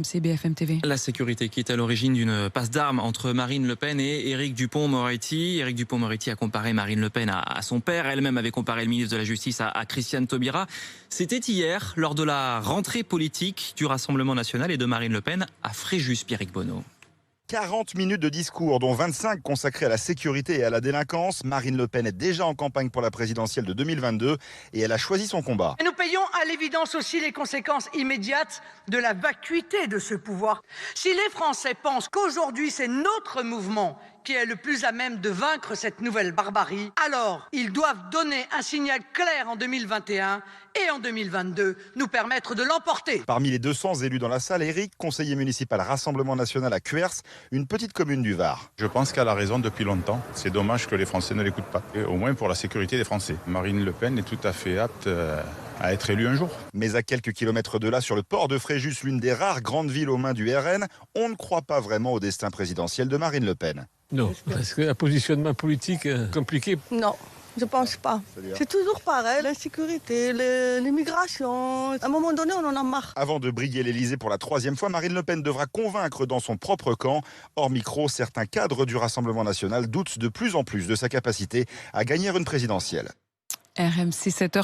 C'est BFM TV. La sécurité qui est à l'origine d'une passe d'armes entre Marine Le Pen et Éric Dupond-Moretti. Éric Dupond-Moretti a comparé Marine Le Pen à son père. Elle-même avait comparé le ministre de la Justice à Christiane Taubira. C'était hier, lors de la rentrée politique du Rassemblement national et de Marine Le Pen à Fréjus, Pierrick Bonneau. 40 minutes de discours, dont 25 consacrés à la sécurité et à la délinquance. Marine Le Pen est déjà en campagne pour la présidentielle de 2022 et elle a choisi son combat. Et nous payons à l'évidence aussi les conséquences immédiates de la vacuité de ce pouvoir. Si les Français pensent qu'aujourd'hui c'est notre mouvement qui est le plus à même de vaincre cette nouvelle barbarie, alors ils doivent donner un signal clair en 2021 et en 2022, nous permettre de l'emporter. Parmi les 200 élus dans la salle, Éric, conseiller municipal Rassemblement national à Cuers, une petite commune du Var. Je pense qu'elle a raison depuis longtemps. C'est dommage que les Français ne l'écoutent pas. Et au moins pour la sécurité des Français. Marine Le Pen est tout à fait apte à être élue un jour. Mais à quelques kilomètres de là, sur le port de Fréjus, l'une des rares grandes villes aux mains du RN, on ne croit pas vraiment au destin présidentiel de Marine Le Pen. Non, parce qu'un positionnement politique compliqué. Non, je pense pas. C'est toujours pareil, la sécurité, l'immigration. À un moment donné, on en a marre. Avant de briguer l'Elysée pour la 3e fois, Marine Le Pen devra convaincre dans son propre camp. Hors micro, certains cadres du Rassemblement national doutent de plus en plus de sa capacité à gagner une présidentielle. RMC 7h.